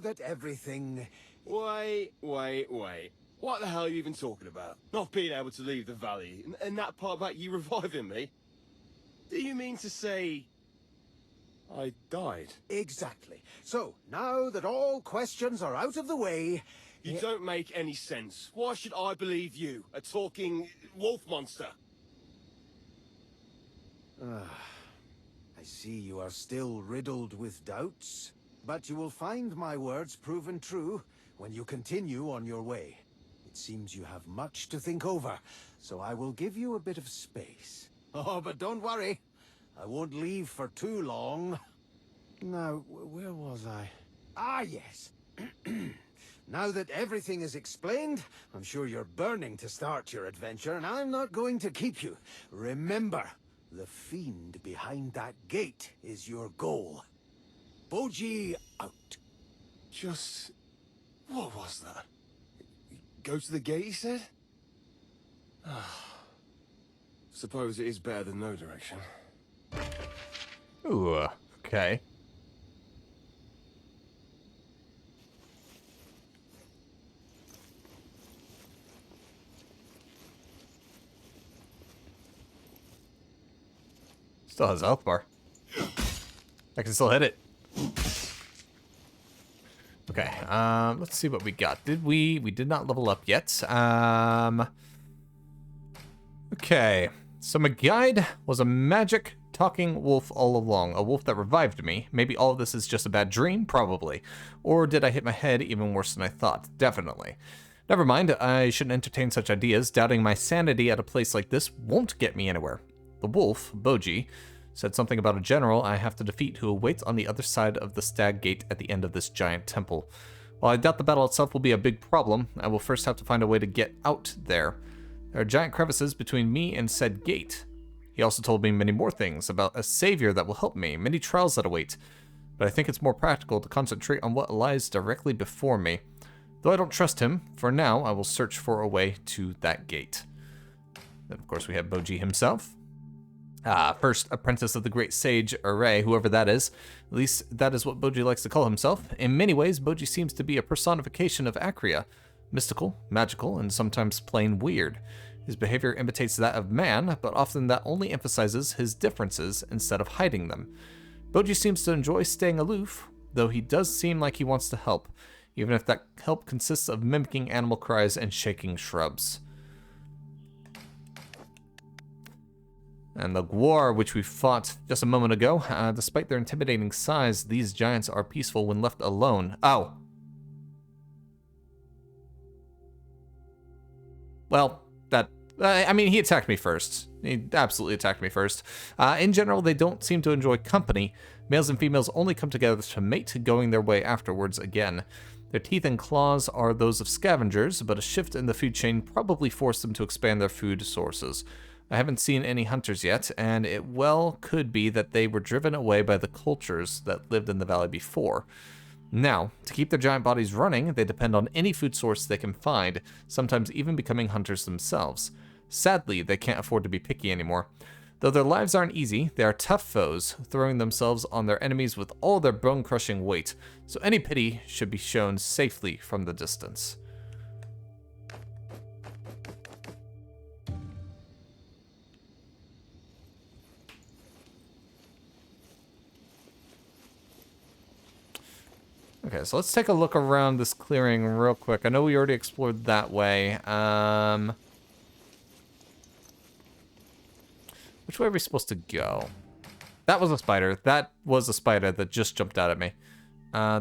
that everything... Wait. What the hell are you even talking about? Not being able to leave the valley, and that part about you reviving me? Do you mean to say... I died? Exactly. So, now that all questions are out of the way... You don't make any sense. Why should I believe you, a talking wolf monster? I see you are still riddled with doubts, but you will find my words proven true when you continue on your way. It seems you have much to think over, so I will give you a bit of space. Oh, but don't worry. I won't leave for too long. Now, where was I? Ah, yes. Now that everything is explained, I'm sure you're burning to start your adventure, and I'm not going to keep you. Remember, the fiend behind that gate is your goal. Boji out. Just... what was that? Go to the gate, he said? Suppose it is better than no direction. Ooh, okay. Still has a health bar. I can still hit it. Okay, let's see what we got. We did not level up yet. Okay, so my guide was a magic talking wolf all along. A wolf that revived me. Maybe all of this is just a bad dream? Probably. Or did I hit my head even worse than I thought? Definitely. Never mind, I shouldn't entertain such ideas. Doubting my sanity at a place like this won't get me anywhere. The wolf, Boji, said something about a general I have to defeat who awaits on the other side of the stag gate at the end of this giant temple. While I doubt the battle itself will be a big problem, I will first have to find a way to get out there. There are giant crevices between me and said gate. He also told me many more things about a savior that will help me, many trials that await, but I think it's more practical to concentrate on what lies directly before me. Though I don't trust him, for now I will search for a way to that gate. Then of course we have Boji himself. First apprentice of the great sage Array, whoever that is. At least that is what Boji likes to call himself. In many ways, Boji seems to be a personification of Acria. Mystical, magical, and sometimes plain weird. His behavior imitates that of man, but often that only emphasizes his differences instead of hiding them. Boji seems to enjoy staying aloof, though he does seem like he wants to help, even if that help consists of mimicking animal cries and shaking shrubs. And the Gwar, which we fought just a moment ago, despite their intimidating size, these giants are peaceful when left alone. Oh. Well, I mean, he attacked me first. He absolutely attacked me first. In general, they don't seem to enjoy company. Males and females only come together to mate, going their way afterwards again. Their teeth and claws are those of scavengers, but a shift in the food chain probably forced them to expand their food sources. I haven't seen any hunters yet, and it well could be that they were driven away by the cultures that lived in the valley before. Now, to keep their giant bodies running, they depend on any food source they can find, sometimes even becoming hunters themselves. Sadly, they can't afford to be picky anymore. Though their lives aren't easy, they are tough foes, throwing themselves on their enemies with all their bone-crushing weight, so any pity should be shown safely from the distance. Okay, so let's take a look around this clearing real quick. I know we already explored that way. Which way are we supposed to go? That was a spider. That was a spider that just jumped out at me.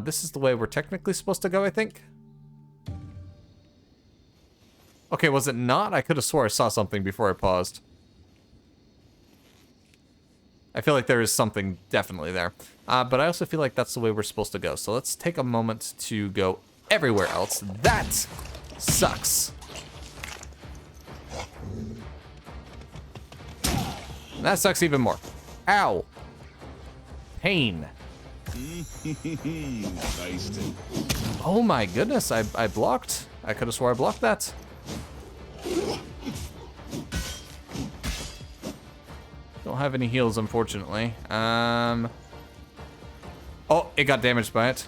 This is the way we're technically supposed to go, I think. Okay, was it not? I could have swore I saw something before I paused. I feel like there is something definitely there. But I also feel like that's the way we're supposed to go. So let's take a moment to go everywhere else. That sucks. That sucks even more. Ow. Pain. Oh my goodness, I blocked. I could have swore I blocked that. Don't have any heals, unfortunately. Oh, it got damaged by it.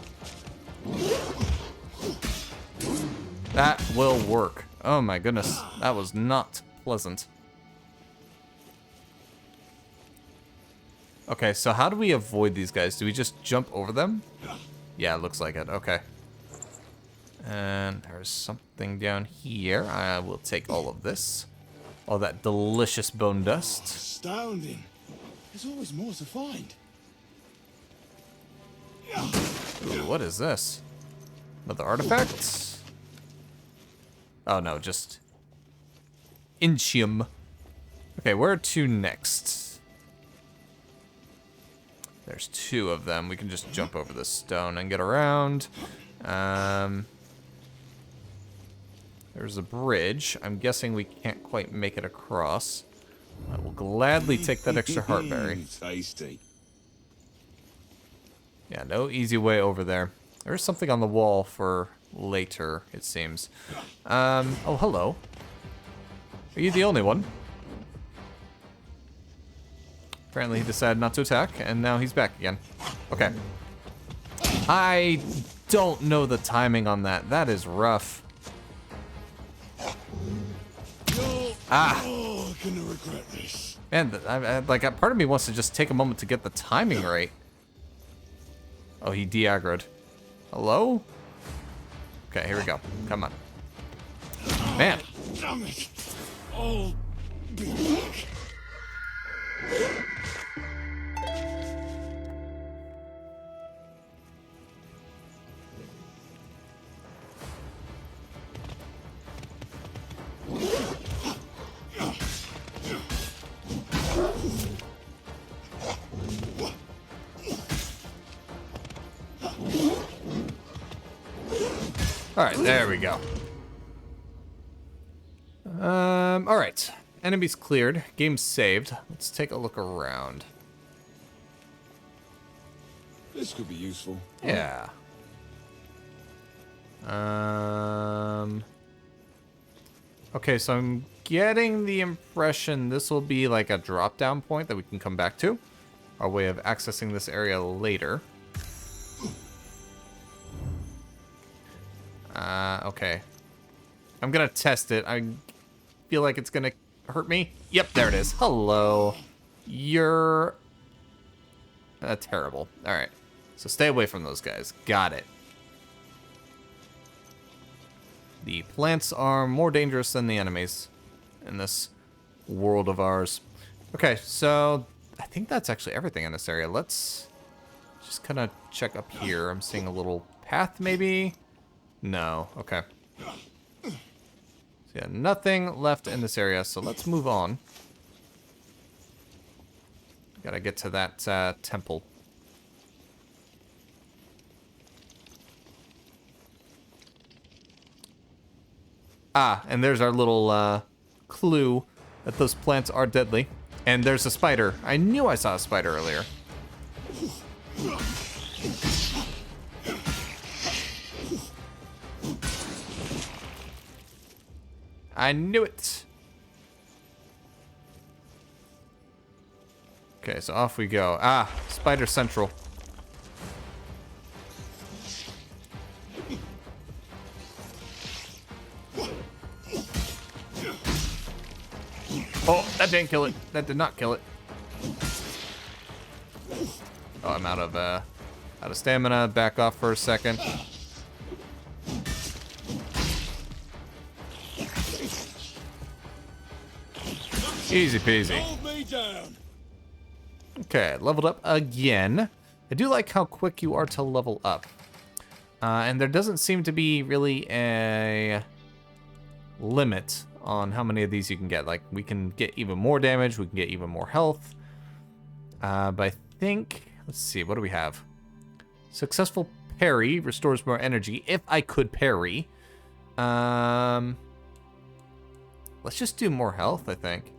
That will work. Oh my goodness. That was not pleasant. Okay, so how do we avoid these guys? Do we just jump over them? Yeah, it looks like it. Okay. And there's something down here. I will take all of this. All that delicious bone dust. Astounding. There's always more to find. Ooh, what is this? Another artifact? Oh no, just Inchium. Okay, where to next? There's two of them. We can just jump over this stone and get around. There's a bridge. I'm guessing we can't quite make it across. I will gladly take that extra heartberry. Tasty. Yeah, no easy way over there. There's something on the wall for later, it seems. Oh, hello. Are you the only one? Apparently he decided not to attack, and now he's back again. Okay. I don't know the timing on that. That is rough. Ah! Oh, I'm gonna regret this. Man, like, part of me wants to just take a moment to get the timing right. Oh, he de-aggroed. Hello? Okay, here we go. Come on. Man. Damn it. I'll be back. Alright, there we go. Alright. Enemies cleared. Game saved. Let's take a look around. This could be useful. Yeah. Okay, so I'm getting the impression this will be like a drop-down point that we can come back to. Our way of accessing this area later. Okay. I'm gonna test it. I feel like it's gonna hurt me. Yep, there it is. Hello. You're terrible. Alright. So stay away from those guys. Got it. The plants are more dangerous than the enemies in this world of ours. Okay, so I think that's actually everything in this area. Let's just kind of check up here. I'm seeing a little path, maybe? No. Okay. So yeah, nothing left in this area, so let's move on. Gotta get to that temple. Ah, and there's our little clue that those plants are deadly. And there's a spider. I knew I saw a spider earlier. I knew it. Okay, so off we go. Ah, Spider Central. Oh, that didn't kill it. That did not kill it. Oh, I'm out of stamina. Back off for a second. Easy peasy. Hold me down. Okay, leveled up again. I do like how quick you are to level up. And there doesn't seem to be really a limit on how many of these you can get. Like, we can get even more damage, we can get even more health. But I think, let's see, what do we have? Successful parry restores more energy, if I could parry. Let's just do more health, I think.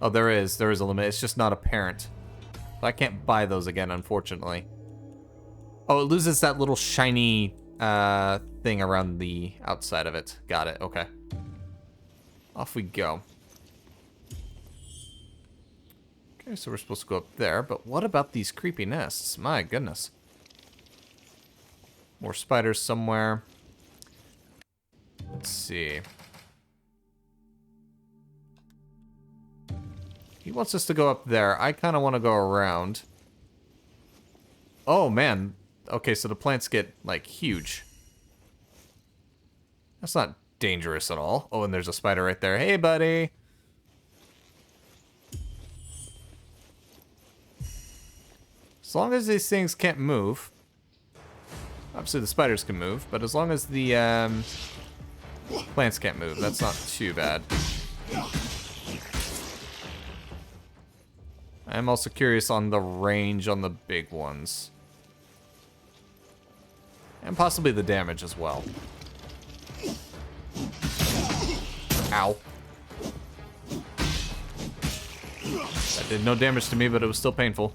Oh, there is a limit. It's just not apparent. So I can't buy those again, unfortunately. Oh, it loses that little shiny thing around the outside of it. Got it. Okay. Off we go. Okay, so we're supposed to go up there, but what about these creepy nests? My goodness. More spiders somewhere. Let's see. He wants us to go up there. I kind of want to go around. Oh, man. Okay, so the plants get, like, huge. That's not dangerous at all. Oh, and there's a spider right there. Hey, buddy. As long as these things can't move. Obviously, the spiders can move, but as long as the plants can't move, that's not too bad. I'm also curious on the range on the big ones. And possibly the damage as well. Ow. That did no damage to me, but it was still painful.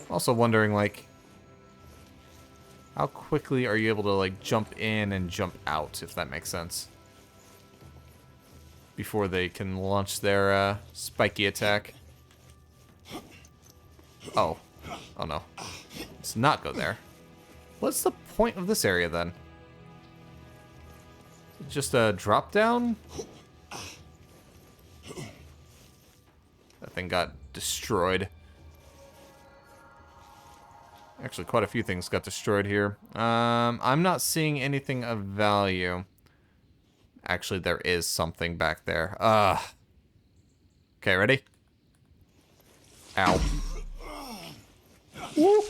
Also wondering, like, how quickly are you able to, like, jump in and jump out, if that makes sense? Before they can launch their spiky attack. Oh. Oh no. Let's not go there. What's the point of this area then? Just a drop down? That thing got destroyed. Actually, quite a few things got destroyed here. I'm not seeing anything of value. Actually, there is something back there. Okay, ready? Ow. Woo!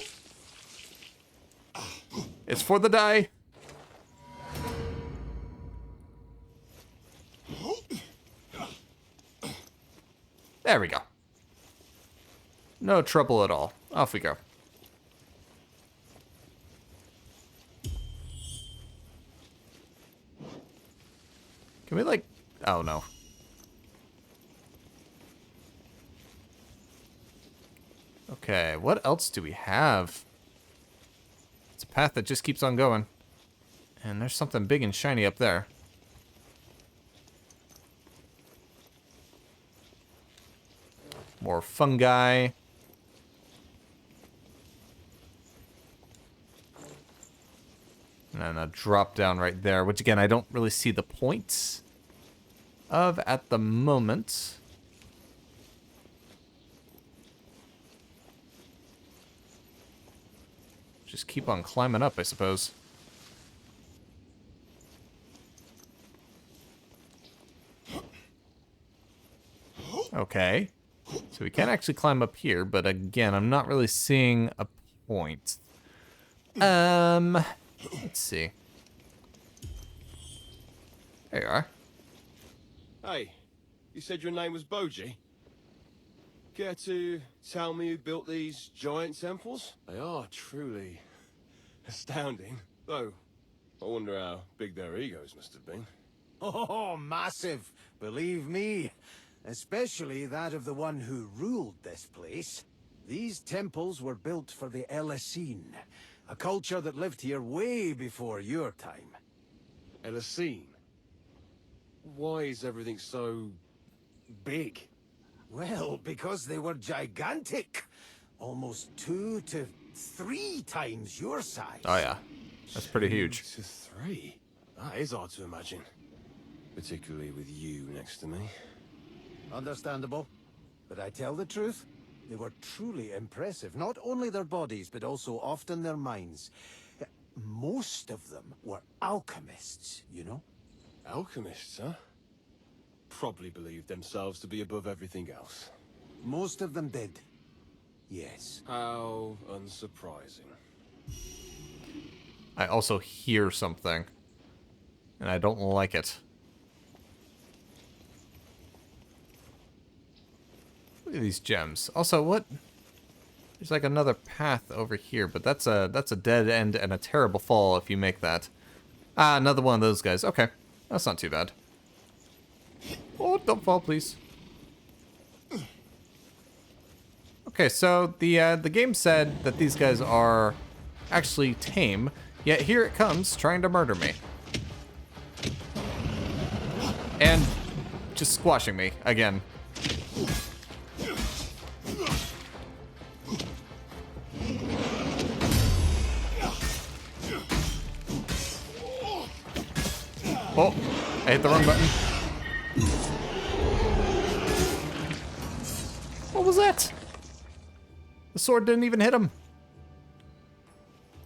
It's for the die. There we go. No trouble at all. Off we go. Can we, like... Oh, no. Okay, what else do we have? It's a path that just keeps on going. And there's something big and shiny up there. More fungi. And then a drop down right there, which again, I don't really see the point of at the moment. Just keep on climbing up, I suppose. Okay. So we can actually climb up here, but again, I'm not really seeing a point. Let's see. There you are. Hey, you said your name was Boji? Care to tell me who built these giant temples? They are truly astounding. Though, I wonder how big their egos must have been. Oh, massive, believe me. Especially that of the one who ruled this place. These temples were built for the Elisine, a culture that lived here way before your time. Elisine? Why is everything so big? Well, because they were gigantic. Almost 2 to 3 times your size. Oh yeah, that's pretty huge. 2 to 3? That is hard to imagine. Particularly with you next to me. Understandable. But I tell the truth, they were truly impressive. Not only their bodies, but also often their minds. Most of them were alchemists, you know? Alchemists, huh? Probably believed themselves to be above everything else. Most of them did. Yes. How unsurprising. I also hear something. And I don't like it. Look at these gems. Also, what? There's like another path over here, but that's a dead end and a terrible fall if you make that. Ah, another one of those guys. Okay. That's not too bad. Oh, don't fall, please. Okay, so the game said that these guys are actually tame, yet here it comes trying to murder me. And just squashing me again. Oh, I hit the wrong button. What was that? The sword didn't even hit him.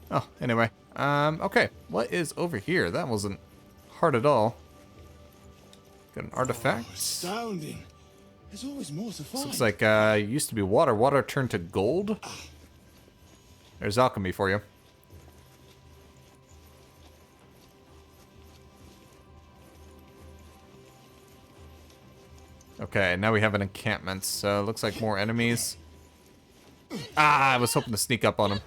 Oh, anyway. Okay. What is over here? That wasn't hard at all. Got an artifact. Oh, astounding. There's always more to find. Looks like it used to be water. Water turned to gold. There's alchemy for you. Okay, now we have an encampment, so looks like more enemies. Ah, I was hoping to sneak up on them.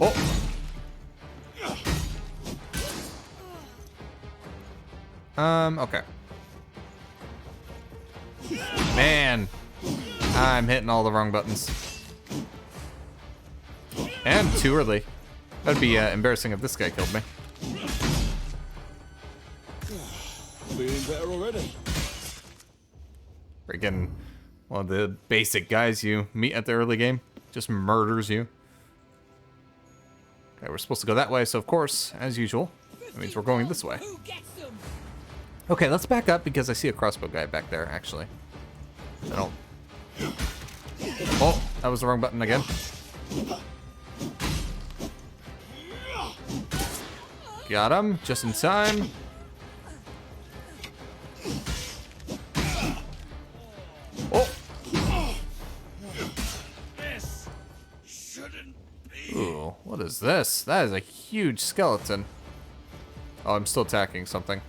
Oh! Okay. Man, I'm hitting all the wrong buttons. And too early. That'd be embarrassing if this guy killed me. Feeling better already. Freaking one of the basic guys you meet at the early game just murders you. Okay, we're supposed to go that way, so of course, as usual, that means we're going this way. Okay, let's back up because I see a crossbow guy back there, actually. I don't... Oh, that was the wrong button again. Got him, just in time. Oh! This shouldn't be. Ooh, what is this? That is a huge skeleton. Oh, I'm still attacking something.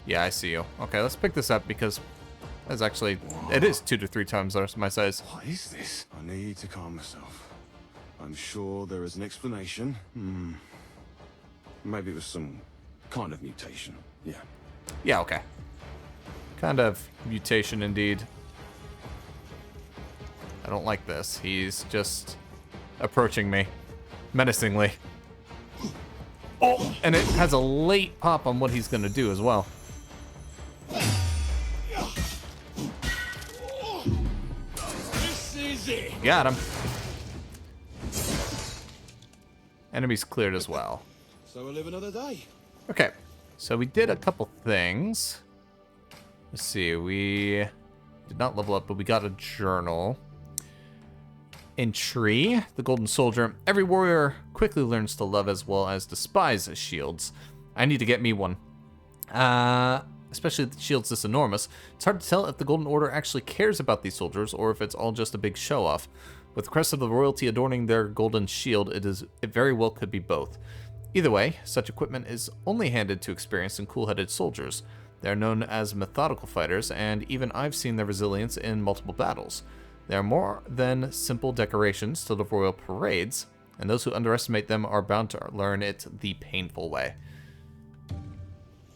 Yeah, I see you. Okay, let's pick this up because that's actually... It is 2 to 3 times my size. What is this? I need to calm myself. I'm sure there is an explanation. Maybe it was some kind of mutation. Yeah. Yeah, okay. Kind of mutation indeed. I don't like this. He's just approaching me menacingly. Oh, and it has a late pop on what he's gonna do as well. This is it. Got him. Enemies cleared as well. So we'll live another day. Okay, so we did a couple things. Let's see, we did not level up, but we got a journal. In Tree, the Golden Soldier, every warrior quickly learns to love as well as despise shields. I need to get me one. Especially the shields this enormous. It's hard to tell if the Golden Order actually cares about these soldiers or if it's all just a big show-off. With the crest of the royalty adorning their golden shield, it very well could be both. Either way, such equipment is only handed to experienced and cool-headed soldiers. They are known as methodical fighters, and even I've seen their resilience in multiple battles. They are more than simple decorations to the royal parades, and those who underestimate them are bound to learn it the painful way.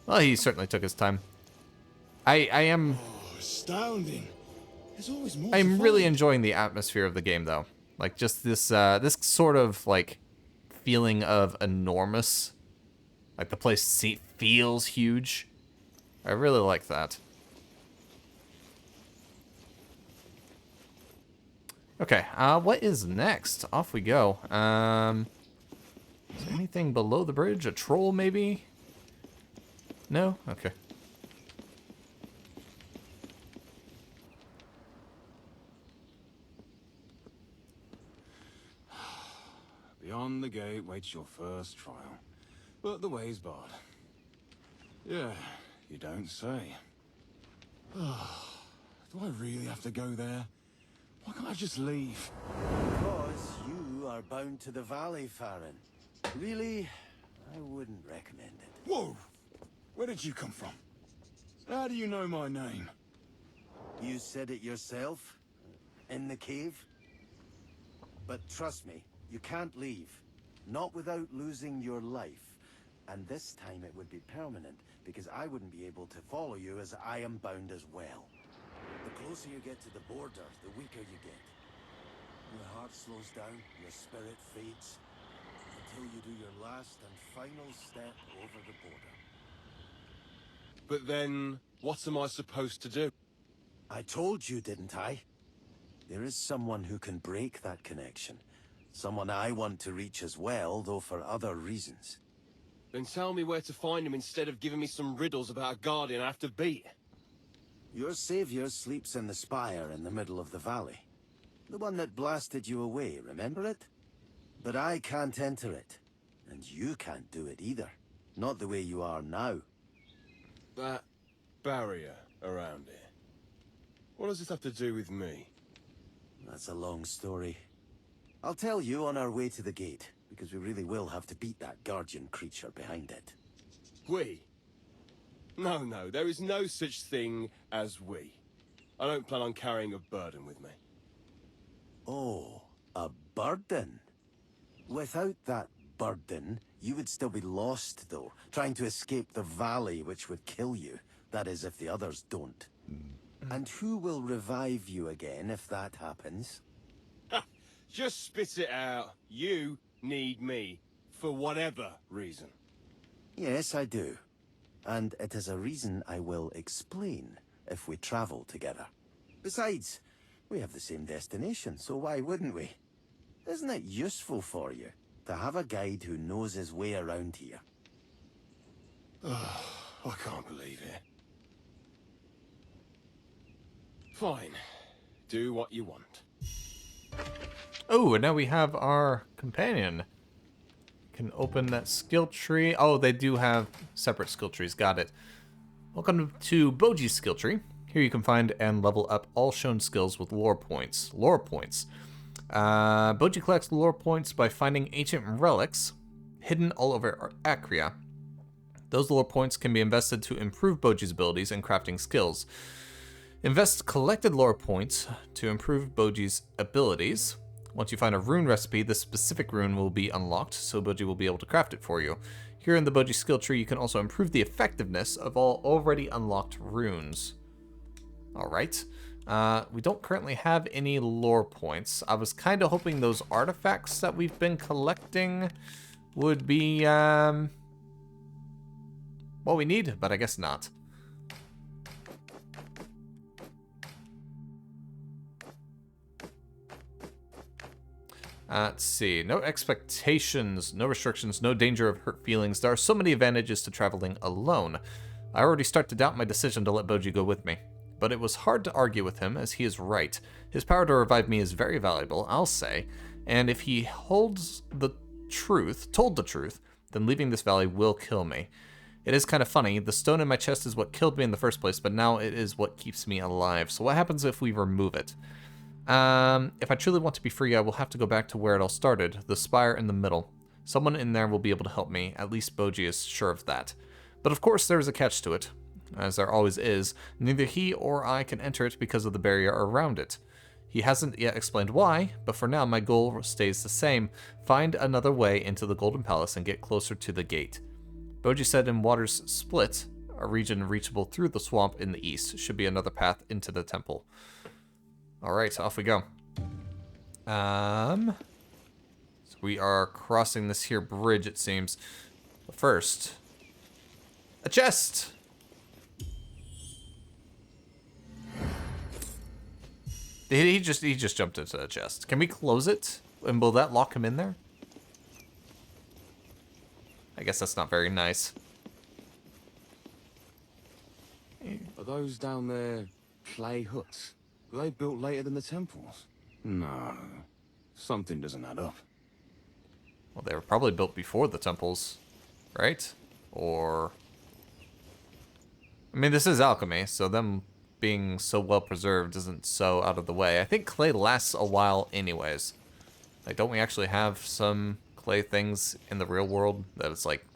Well, he certainly took his time. I am... Oh, astounding. There's always more. I'm really enjoying the atmosphere of the game, though. Like, just this, this sort of, like, feeling of enormous. Like, the place feels huge. I really like that. Okay, what is next? Off we go. Is there anything below the bridge? A troll, maybe? No? Okay. Beyond the gate waits your first trial, but the way's barred. Yeah, you don't say. Do I really have to go there? Why can't I just leave? Because you are bound to the valley, Farron. Really, I wouldn't recommend it. Whoa! Where did you come from? How do you know my name? You said it yourself? In the cave? But trust me, you can't leave. Not without losing your life. And this time it would be permanent, because I wouldn't be able to follow you as I am bound as well. The closer you get to the border, the weaker you get. Your heart slows down, your spirit fades, until you do your last and final step over the border. But then, what am I supposed to do? I told you, didn't I? There is someone who can break that connection. Someone I want to reach as well, though for other reasons. Then tell me where to find him instead of giving me some riddles about a guardian I have to beat. Your savior sleeps in the spire in the middle of the valley. The one that blasted you away, remember it? But I can't enter it. And you can't do it either. Not the way you are now. That barrier around it. What does this have to do with me? That's a long story. I'll tell you on our way to the gate, because we really will have to beat that guardian creature behind it. We? No, there is no such thing as we. I don't plan on carrying a burden with me. Oh, a burden? Without that burden, you would still be lost, though, trying to escape the valley which would kill you. That is, if the others don't. And who will revive you again if that happens? Just spit it out. You need me. For whatever reason. Yes, I do. And it is a reason I will explain if we travel together. Besides, we have the same destination, so why wouldn't we? Isn't it useful for you to have a guide who knows his way around here? I can't believe it. Fine. Do what you want. Oh, and now we have our companion. Can open that skill tree. Oh, they do have separate skill trees. Got it. Welcome to Boji's skill tree. Here you can find and level up all shown skills with lore points. Boji collects lore points by finding ancient relics hidden all over Acria. Those lore points can be invested to improve Boji's abilities and crafting skills. Invest collected lore points to improve Boji's abilities. Once you find a rune recipe, the specific rune will be unlocked, so Boji will be able to craft it for you. Here in the Boji skill tree, you can also improve the effectiveness of all already unlocked runes. Alright. We don't currently have any lore points. I was kind of hoping those artifacts that we've been collecting would be what we need, but I guess not. Let's see. No expectations, no restrictions, no danger of hurt feelings. There are so many advantages to traveling alone. I already start to doubt my decision to let Boji go with me. But it was hard to argue with him, as he is right. His power to revive me is very valuable, I'll say. And if he told the truth, then leaving this valley will kill me. It is kind of funny. The stone in my chest is what killed me in the first place, but now it is what keeps me alive. So what happens if we remove it? If I truly want to be free, I will have to go back to where it all started, the spire in the middle. Someone in there will be able to help me, at least Boji is sure of that. But of course there is a catch to it, as there always is. Neither he or I can enter it because of the barrier around it. He hasn't yet explained why, but for now my goal stays the same. Find another way into the Golden Palace and get closer to the gate. Boji said in Water's Split, a region reachable through the swamp in the east, should be another path into the temple. Alright, off we go. So we are crossing this here bridge, it seems. But first, a chest! He just jumped into the chest. Can we close it? And will that lock him in there? I guess that's not very nice. Are those down there clay huts? Were they built later than the temples? No. Something doesn't add up. Well, they were probably built before the temples, right? Or... I mean, this is alchemy, so them being so well preserved isn't so out of the way. I think clay lasts a while anyways. Like, don't we actually have some clay things in the real world that it's, like,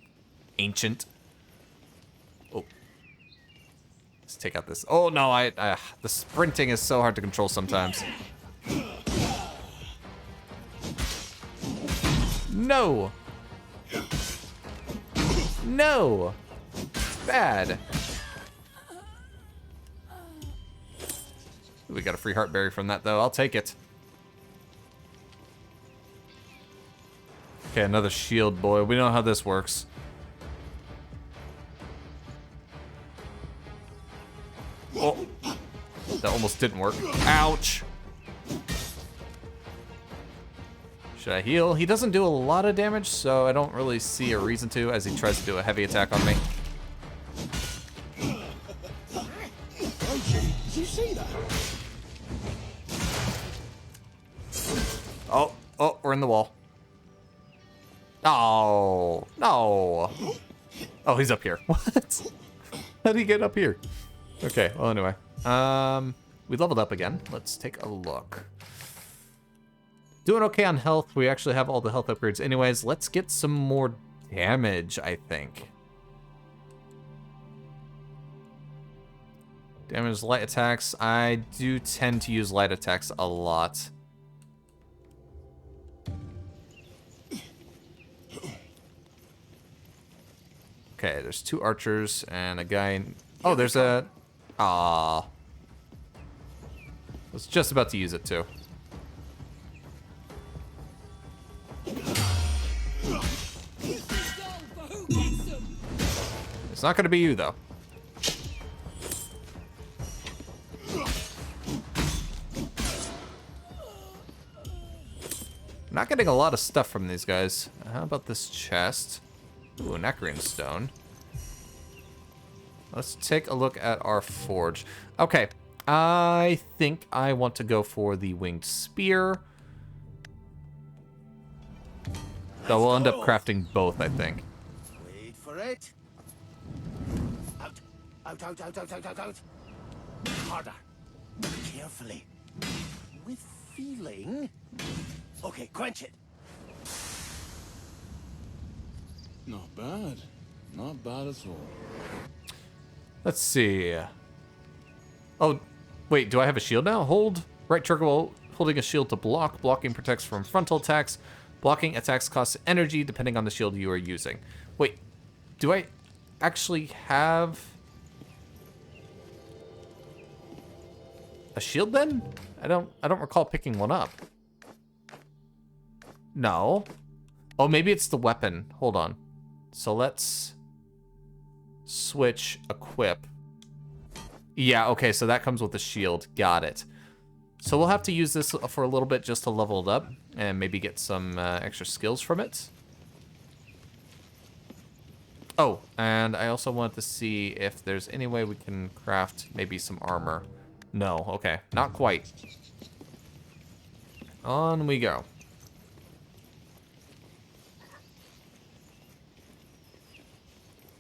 ancient? Oh. Let's take out this. Oh, no, the sprinting is so hard to control sometimes. No! No! Bad. We got a free heartberry from that, though. I'll take it. Okay, another shield, boy. We know how this works. Oh, that almost didn't work. Ouch. Should I heal? He doesn't do a lot of damage, so I don't really see a reason to as he tries to do a heavy attack on me. Did you see that? Oh, we're in the wall. Oh, no. Oh, he's up here. What? How did he get up here? Okay, well, anyway. We leveled up again. Let's take a look. Doing okay on health. We actually have all the health upgrades anyways. Let's get some more damage, I think. Damage, light attacks. I do tend to use light attacks a lot. Okay, there's 2 archers and a guy in... Oh, there's a... Aww. I was just about to use it too. It's not going to be you, though. I'm not getting a lot of stuff from these guys. How about this chest? Ooh, an Acrian stone. Let's take a look at our forge. Okay, I think I want to go for the winged spear. So we'll end up crafting both, I think. Wait for it. Out. Out, out, out, out, out, out, out. Harder. Carefully. With feeling. Okay, quench it. Not bad. Not bad at all. Let's see. Oh, wait, do I have a shield now? Hold right trigger while holding a shield to block. Blocking protects from frontal attacks. Blocking attacks costs energy depending on the shield you are using. Wait, do I actually have a shield then? I don't recall picking one up. No. Oh, maybe it's the weapon. Hold on. So let's switch equip. Yeah, okay, so that comes with the shield. Got it. So we'll have to use this for a little bit just to level it up and maybe get some extra skills from it. Oh, and I also wanted to see if there's any way we can craft maybe some armor. No, okay, not quite. On we go.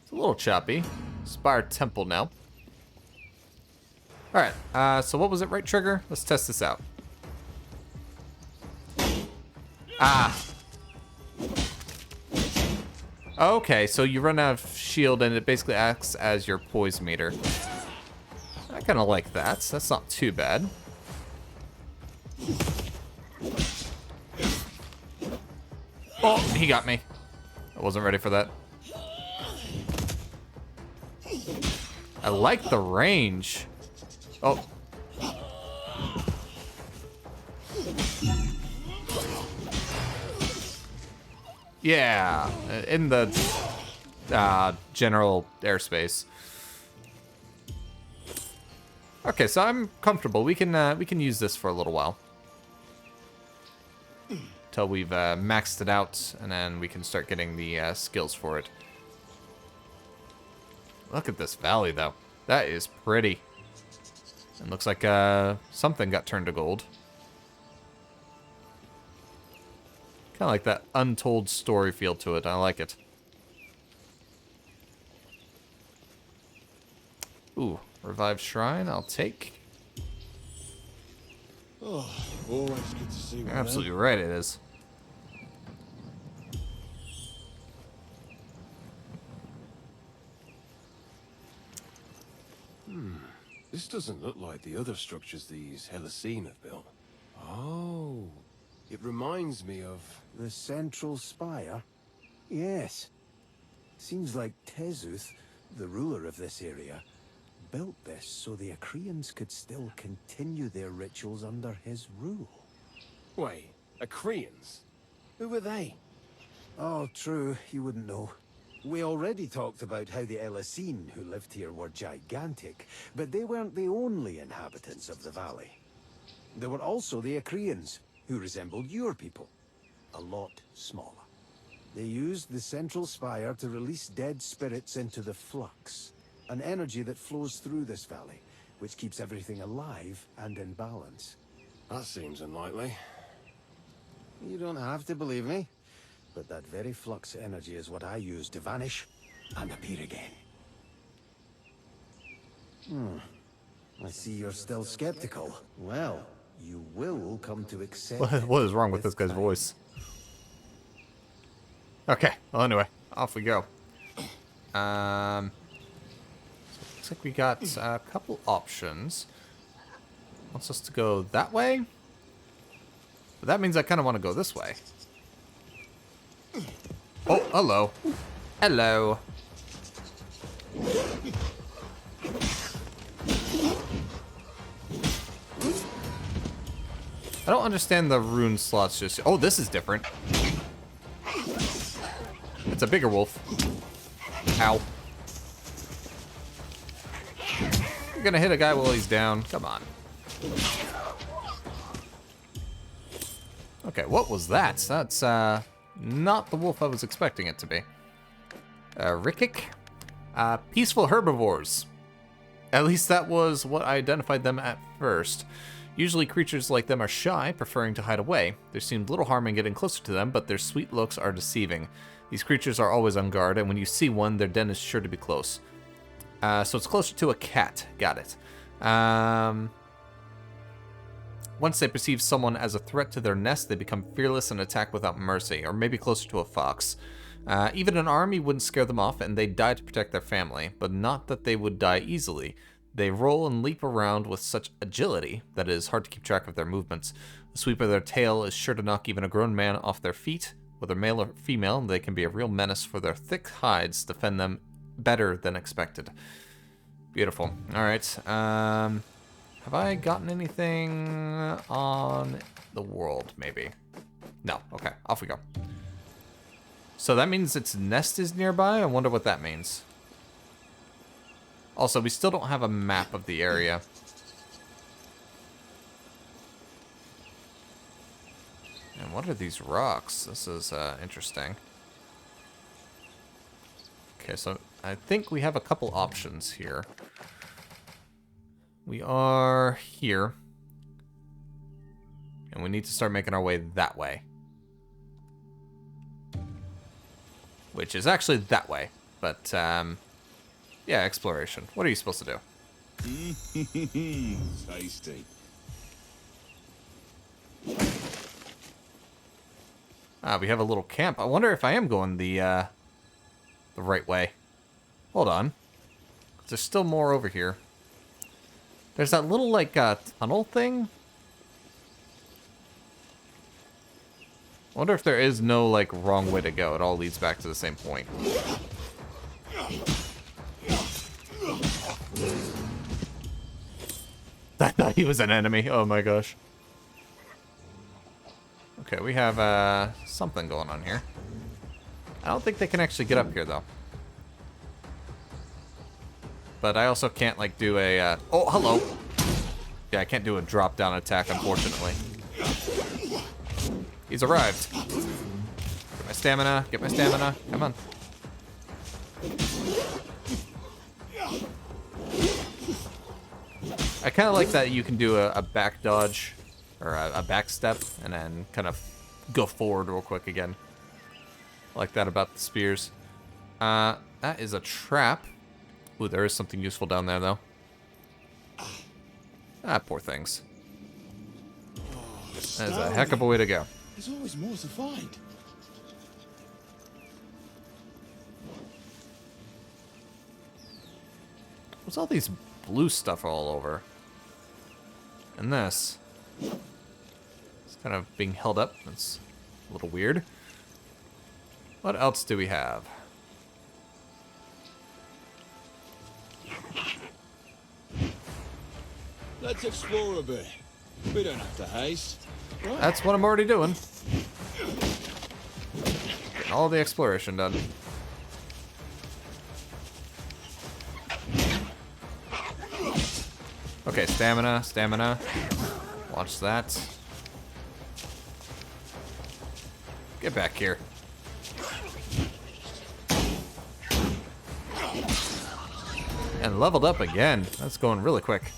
It's a little choppy. Spire Temple now. Alright, so what was it, right trigger? Let's test this out. Ah. Okay, so you run out of shield and it basically acts as your poise meter. I kind of like that. That's not too bad. Oh, he got me. I wasn't ready for that. I like the range. Oh. Yeah, in the general airspace. Okay, so I'm comfortable. We can use this for a little while. Till we've maxed it out, and then we can start getting the skills for it. Look at this valley, though. That is pretty. It looks like something got turned to gold. Kind of like that untold story feel to it. I like it. Ooh, revived shrine. I'll take. Oh, always good to see one. You're absolutely right. It is. This doesn't look like the other structures these Hellasine have built. Oh, it reminds me of... The central spire? Yes. Seems like Tezuth, the ruler of this area, built this so the Acrians could still continue their rituals under his rule. Wait, Acrians? Who were they? Oh, true, you wouldn't know. We already talked about how the Hellasine who lived here were gigantic, but they weren't the only inhabitants of the valley. There were also the Acrians, who resembled your people. a lot smaller. They used the central spire to release dead spirits into the flux, an energy that flows through this valley, which keeps everything alive and in balance. That seems unlikely. You don't have to believe me, but that very flux energy is what I use to vanish and appear again. I see you're still skeptical. Well, you will come to accept What is wrong with this this guy's time. voice? Okay, well anyway, off we go. So looks like we got a couple options. Wants us to go that way? But that means I kind of want to go this way. Oh, hello. Hello. I don't understand the rune slots just... Oh, this is different. It's a bigger wolf. Ow. You're gonna hit a guy while he's down. Come on. Okay, what was that? That's, not the wolf I was expecting it to be. Rikik? Peaceful herbivores. At least that was what I identified them at first. Usually creatures like them are shy, preferring to hide away. There seemed little harm in getting closer to them, but their sweet looks are deceiving. These creatures are always on guard, and when you see one, their den is sure to be close. So it's closer to a cat. Got it. Once they perceive someone as a threat to their nest, they become fearless and attack without mercy, or maybe closer to a fox. Even an army wouldn't scare them off, and they'd die to protect their family, but not that they would die easily. They roll and leap around with such agility that it is hard to keep track of their movements. The sweep of their tail is sure to knock even a grown man off their feet. Whether male or female, they can be a real menace, for their thick hides defend them better than expected. Beautiful. Alright, have I gotten anything on the world, maybe? No. Okay, off we go. So that means its nest is nearby? I wonder what that means. Also, we still don't have a map of the area. And what are these rocks? This is interesting. Okay, so I think we have a couple options here. We are here. And we need to start making our way that way. Which is actually that way. But, yeah, exploration. What are you supposed to do? Tasty. We have a little camp. I wonder if I am going the right way. Hold on. There's still more over here. There's that little, like, tunnel thing. I wonder if there is no, like, wrong way to go. It all leads back to the same point. I thought he was an enemy. Oh my gosh. Okay, we have something going on here. I don't think they can actually get up here, though. But I also can't, like, do a... Oh, hello! Yeah, I can't do a drop-down attack, unfortunately. He's arrived. Get my stamina. Get my stamina. Come on. I kind of like that you can do a back dodge, or a back step, and then kind of go forward real quick again. I like that about the spears. That is a trap. Ooh, there is something useful down there, though. Ah, poor things. That is a heck of a way to go. There's always more to find. What's all these blue stuff all over? And this. It's kind of being held up. That's a little weird. What else do we have? Let's explore a bit. We don't have to haste. Right? That's what I'm already doing. Getting all the exploration done. Okay, stamina, stamina. Watch that. Get back here. And leveled up again. That's going really quick.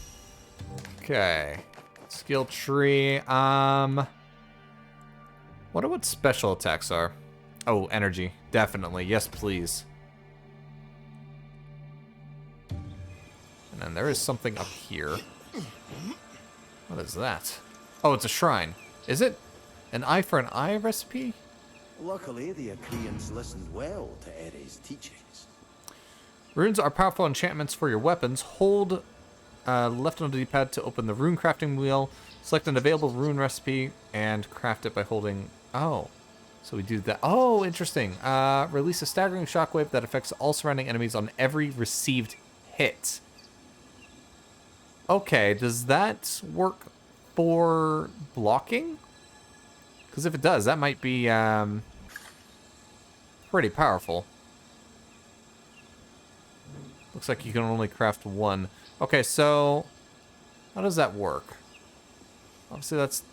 Okay. Skill tree. Wonder what special attacks are. Oh, energy. Definitely. Yes, please. And then there is something up here. What is that? Oh, it's a shrine. Is it an eye for an eye recipe? Luckily, the Achaeans listened well to Ere's teachings. Runes are powerful enchantments for your weapons. Hold left on the D-pad to open the rune crafting wheel. Select an available rune recipe and craft it by holding... Oh, so we do that. Oh, interesting. Release a staggering shockwave that affects all surrounding enemies on every received hit. Okay, does that work for blocking? Because if it does, that might be pretty powerful. Looks like you can only craft one. Okay, so how does that work? Obviously, that's...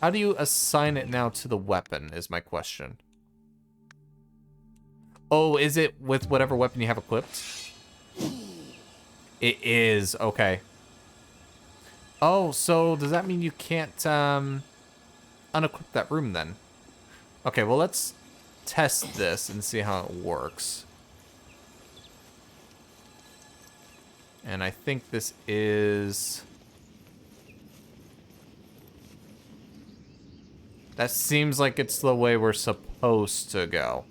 How do you assign it now to the weapon is my question. Oh, is it with whatever weapon you have equipped? It is, okay. Oh, so does that mean you can't unequip that room then? Okay, well, let's test this and see how it works. And I think this is... That seems like it's the way we're supposed to go.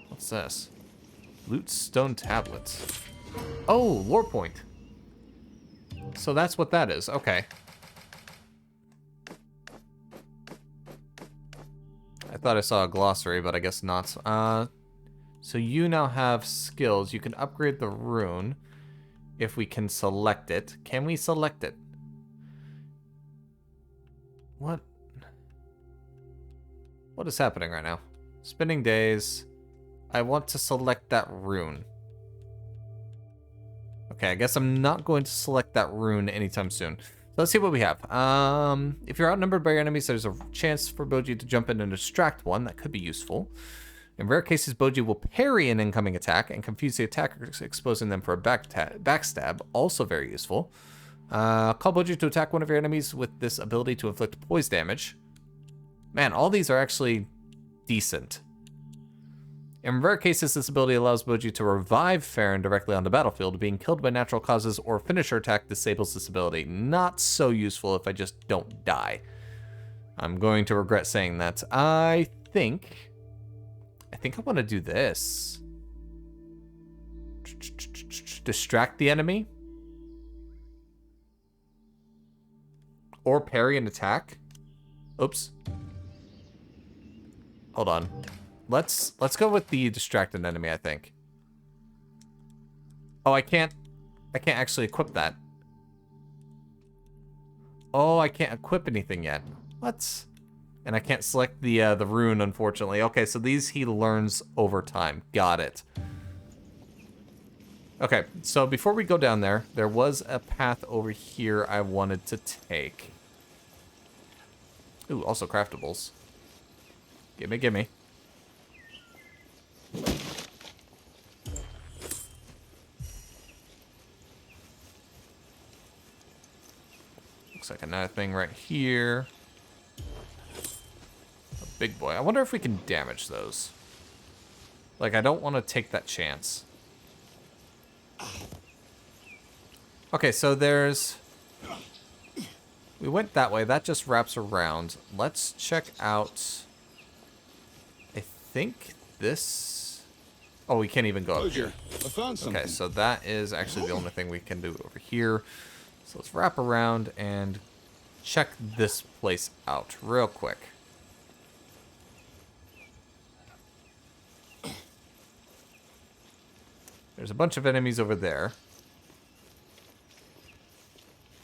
What's this? Loot stone tablets. Oh, lore point. So that's what that is. Okay. I thought I saw a glossary, but I guess not. So you now have skills. You can upgrade the rune if we can select it. Can we select it? What? What is happening right now? Spinning days. I want to select that rune. Okay, I guess I'm not going to select that rune anytime soon. So let's see what we have. If you're outnumbered by your enemies, there's a chance for Boji to jump in and distract one. That could be useful. In rare cases, Boji will parry an incoming attack and confuse the attackers, exposing them for a backstab. Also very useful. Call Boji to attack one of your enemies with this ability to inflict poise damage. Man, all these are actually decent. In rare cases, this ability allows Boji to revive Farron directly on the battlefield. Being killed by natural causes or finisher attack disables this ability. Not so useful if I just don't die. I'm going to regret saying that. I think I want to do this. Distract the enemy. Or parry an attack. Oops. Hold on. Let's go with the distracted enemy, I think. Oh, I can't actually equip that. Oh, I can't equip anything yet. What? And I can't select the rune, unfortunately. Okay, so these he learns over time. Got it. Okay, so before we go down there, there was a path over here I wanted to take. Ooh, also craftables. Gimme, gimme. Looks like another thing right here. A big boy. I wonder if we can damage those. Like, I don't want to take that chance. Okay, so there's... We went that way. That just wraps around. Let's check out... I think this... Oh, we can't even go up here. I found something. Okay, so that is actually the only thing we can do over here. So let's wrap around and check this place out real quick. There's a bunch of enemies over there.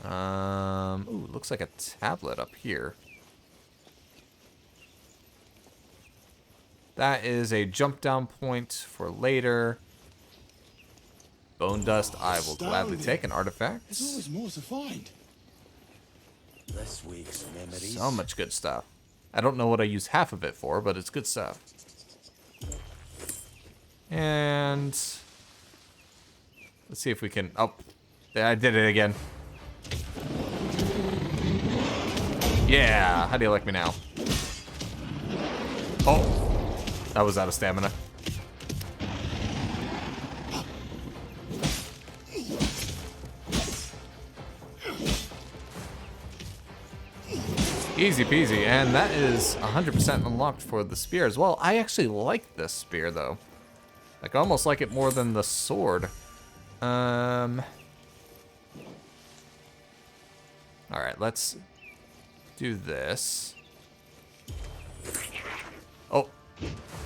Ooh, looks like a tablet up here. That is a jump down point for later. Bone dust, I will gladly take an artifact. There's always more to find. This week's memories. So much good stuff. I don't know what I use half of it for, but it's good stuff. And let's see if we can. Oh, yeah, I did it again. Yeah, how do you like me now? Oh, that was out of stamina. Easy peasy, and that is 100% unlocked for the spear as well. I actually like this spear though. Like, I almost like it more than the sword. Alright, let's do this. Oh.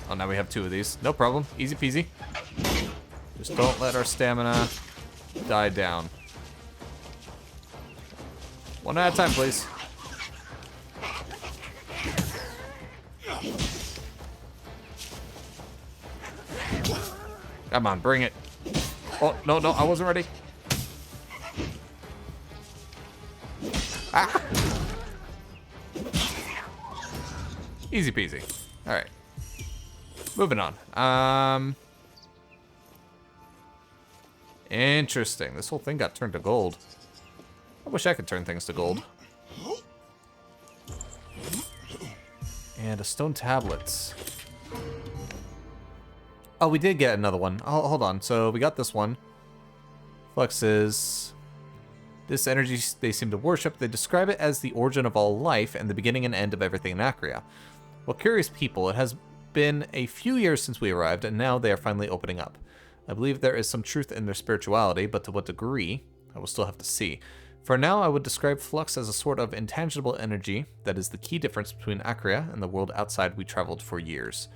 Oh, now we have 2 of these. No problem. Easy peasy. Just don't let our stamina die down. One at a time, please. Come on, bring it. Oh, no, I wasn't ready. Ah! Easy peasy. All right. Moving on. Interesting. This whole thing got turned to gold. I wish I could turn things to gold. And a stone tablets. Oh, we did get another one. Oh, hold on. So we got this one. Fluxes. This energy they seem to worship. They describe it as the origin of all life and the beginning and end of everything in Acria. Well, curious people, it has been a few years since we arrived, and now they are finally opening up. I believe there is some truth in their spirituality, but to what degree, I will still have to see. For now, I would describe Flux as a sort of intangible energy that is the key difference between Acria and the world outside we traveled for years.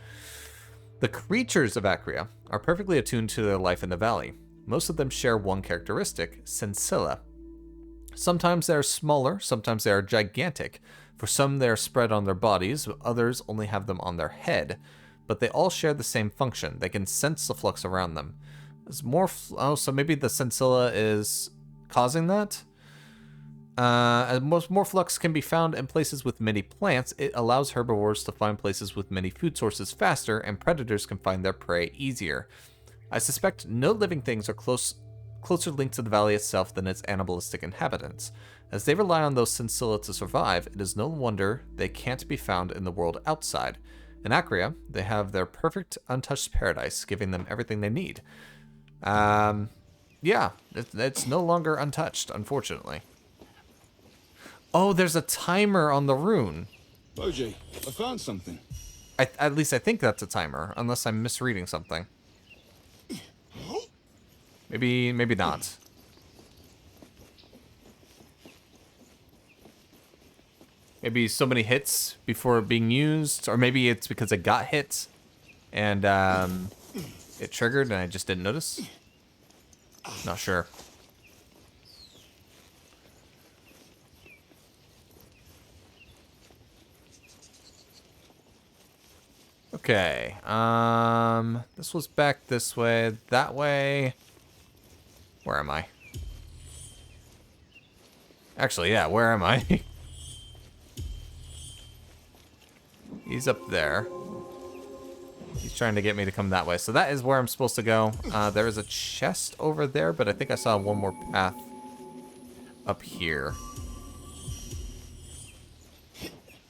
The creatures of Acria are perfectly attuned to their life in the valley. Most of them share one characteristic, sensilla. Sometimes they are smaller, sometimes they are gigantic. For some they are spread on their bodies, others only have them on their head. But they all share the same function. They can sense the flux around them. There's more oh, so maybe the sensilla is causing that? As more flux can be found in places with many plants, it allows herbivores to find places with many food sources faster, and predators can find their prey easier. I suspect no living things are closer linked to the valley itself than its animalistic inhabitants. As they rely on those sensilla to survive, it is no wonder they can't be found in the world outside. In Acria, they have their perfect, untouched paradise, giving them everything they need. Yeah, it's no longer untouched, unfortunately. Oh, there's a timer on the rune. OJ, I found something. At least I think that's a timer, unless I'm misreading something. Maybe not. Maybe so many hits before being used, or maybe it's because it got hit and it triggered and I just didn't notice. Not sure. Okay, this was back this way, that way. Where am I? Actually, yeah, where am I? He's up there. He's trying to get me to come that way. So that is where I'm supposed to go. There is a chest over there, but I think I saw one more path up here.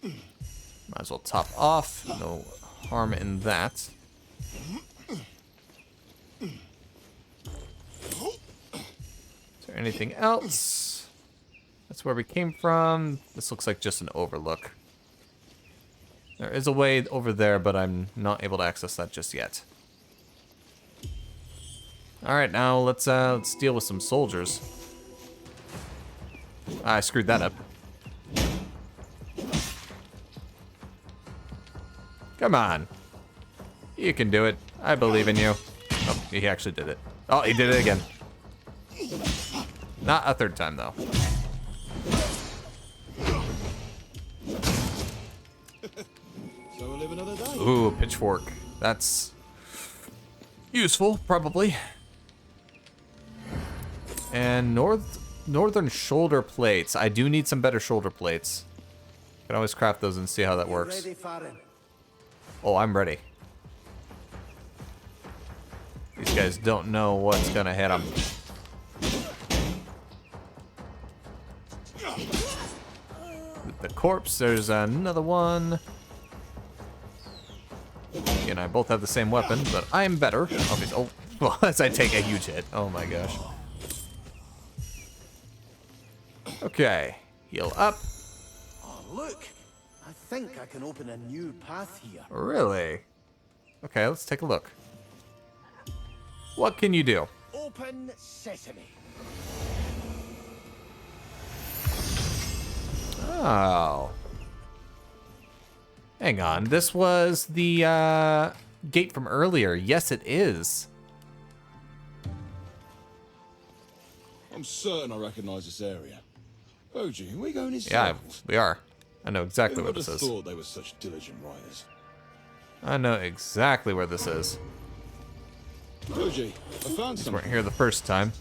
Might as well top off. No harm in that. Is there anything else? That's where we came from. This looks like just an overlook. There is a way over there, but I'm not able to access that just yet. All right, now let's deal with some soldiers. I screwed that up. Come on. You can do it. I believe in you. Oh, he actually did it. Oh, he did it again. Not a third time, though. So we'll live another day. Ooh, pitchfork. That's useful, probably. And Northern shoulder plates. I do need some better shoulder plates. Can always craft those and see how that works. Ready, Farron? Oh, I'm ready. These guys don't know what's gonna hit them. The corpse, there's another one. He and I both have the same weapon, but I am better. Obviously. Oh, well, as I take a huge hit. Oh my gosh. Okay, heal up. Oh, look! I think I can open a new path here. Really? Okay, let's take a look. What can you do? Open sesame. Oh. Hang on, this was the gate from earlier. Yes, it is. I'm certain I recognize this area. Boji, are we going in Yeah, circles? we are. I know exactly Who where would this have is. thought they were such diligent riders? I know exactly where this is. Boji, I found These something. weren't here the first time.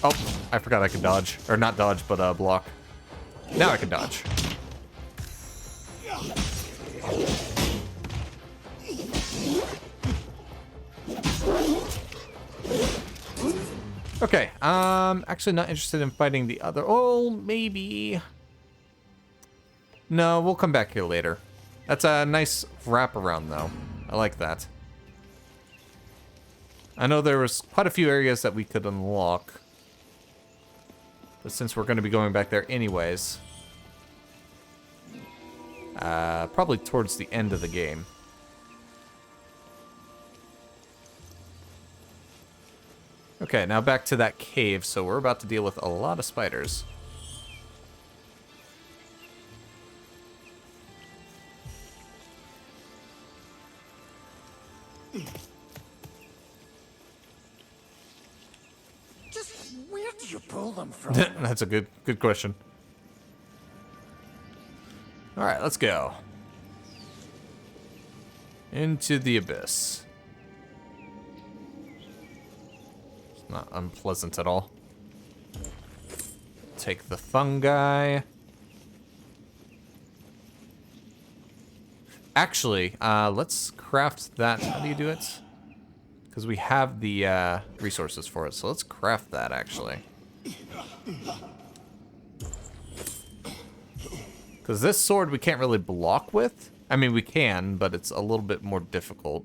Oh, I forgot I could dodge. Or not dodge, but block. Now I can dodge. Okay, actually not interested in fighting the other. Oh, maybe. No, we'll come back here later. That's a nice wraparound, though. I like that. I know there was quite a few areas that we could unlock. But since we're going to be going back there anyways, probably towards the end of the game. Okay, now back to that cave. So we're about to deal with a lot of spiders. Just where do you pull them from? That's a good question. All right, let's go. Into the abyss. It's not unpleasant at all. Take the fungi. Actually, let's craft that. How do you do it? Because we have the resources for it, so let's craft that, actually. Because this sword we can't really block with. I mean, we can, but it's a little bit more difficult.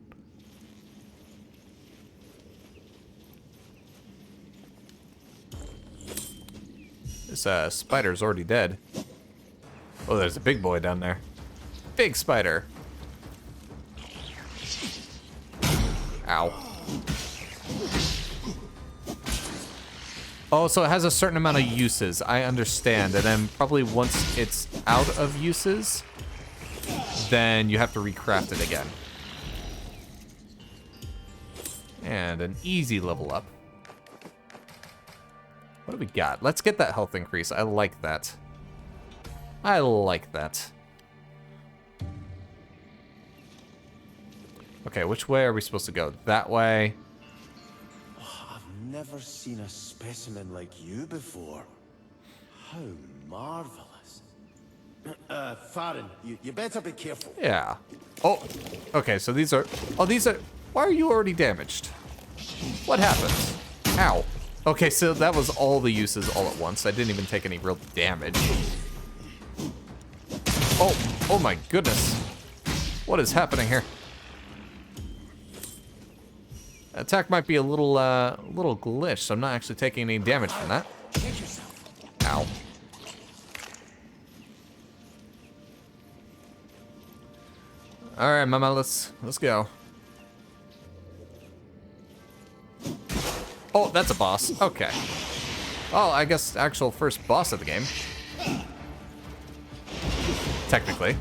This spider's already dead. Oh, there's a big boy down there. Big spider. Ow. Oh, so it has a certain amount of uses. I understand. And then probably once it's out of uses, then you have to recraft it again. And an easy level up. What do we got? Let's get that health increase. I like that. I like that. Okay, which way are we supposed to go? That way. I've never seen a specimen like you before. How marvelous. Farron, you better be careful. Yeah. Oh, okay, so these are... Oh, these are... Why are you already damaged? What happened? Ow. Okay, so that was all the uses all at once. I didn't even take any real damage. Oh my goodness. What is happening here? Attack might be a little glitched, so I'm not actually taking any damage from that. Ow. All right, Mama, let's go. Oh, that's a boss. Okay. Oh, I guess actual first boss of the game. Technically.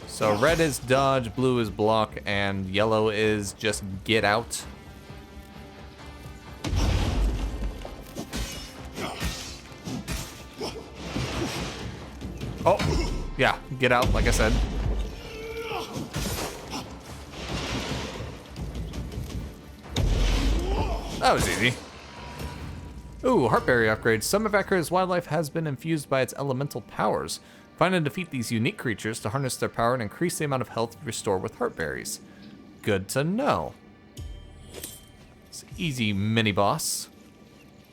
So red is dodge, blue is block, and yellow is just get out. Oh, Yeah, get out, like I said. That was easy. Ooh, Heartberry upgrade. Some of Akira's wildlife has been infused by its elemental powers. Find and defeat these unique creatures to harness their power and increase the amount of health you restore with Heartberries. Good to know. It's an easy mini-boss.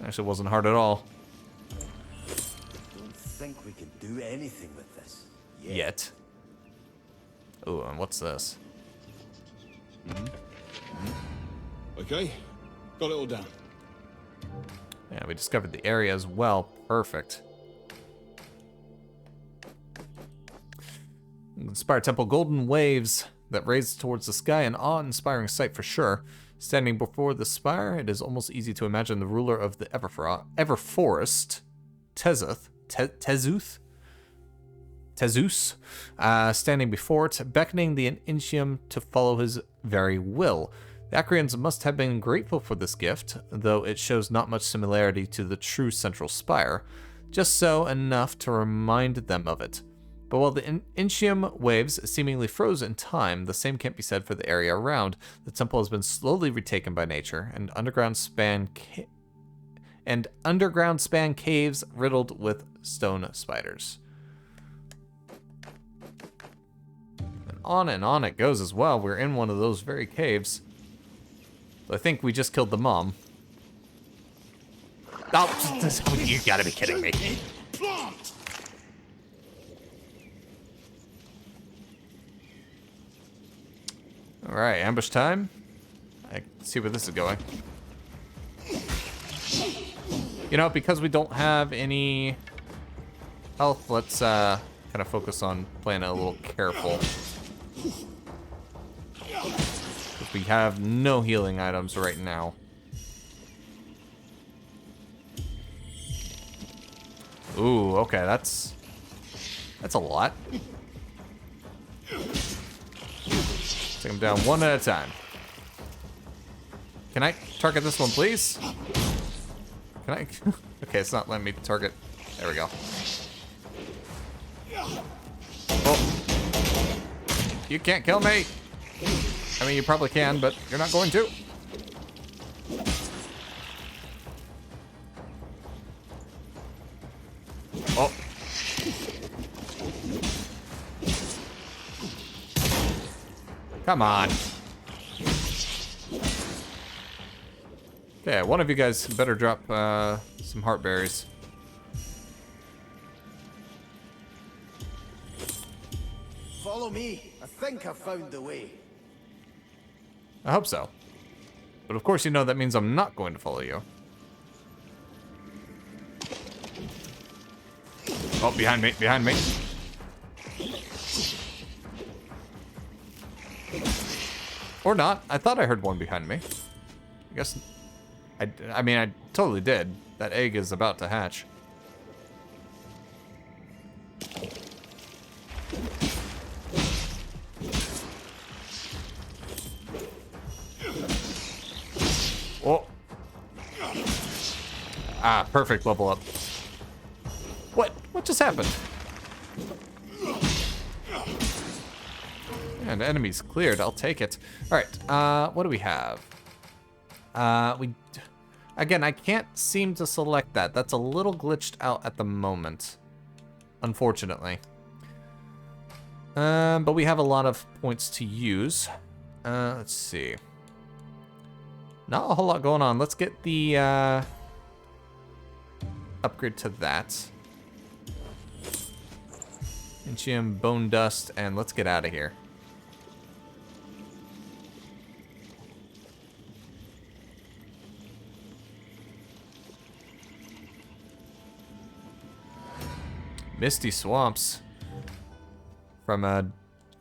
Actually, wasn't hard at all. Don't think we can do anything with this. Yet. Ooh, and what's this? Okay, got it all down. Yeah, we discovered the area as well. Perfect. Inspire Temple, golden waves that raise towards the sky, an awe-inspiring sight for sure. Standing before the spire, it is almost easy to imagine the ruler of the Everforest, Tezus, standing before it, beckoning the Intium to follow his very will. The Acrians must have been grateful for this gift, though it shows not much similarity to the true central spire, just so enough to remind them of it. But while the Intium waves seemingly froze in time, the same can't be said for the area around. The temple has been slowly retaken by nature, and underground span caves riddled with stone spiders. And on it goes as well. We're in one of those very caves. I think we just killed the mom. Oh, you gotta be kidding me. Alright, ambush time. I see where this is going. You know, because we don't have any health, let's kind of focus on playing it a little careful. We have no healing items right now. Ooh, okay, that's a lot. Take them down one at a time. Can I target this one, please? Can I? Okay, it's not letting me target. There we go. Oh. You can't kill me. I mean, you probably can, but you're not going to. Oh. Come on. Okay, one of you guys better drop some heartberries. Follow me. I think I've found the way. I hope so. But of course you know that means I'm not going to follow you. Oh, behind me, behind me. Or not. I thought I heard one behind me. I guess... I mean, I totally did. That egg is about to hatch. Oh. Ah, perfect level up. What? What just happened? And enemies cleared. I'll take it. All right. What do we have? Again, I can't seem to select that. That's a little glitched out at the moment, unfortunately. But we have a lot of points to use. Let's see. Not a whole lot going on. Let's get the upgrade to that. Inchium, bone dust, and let's get out of here. Misty swamps. From a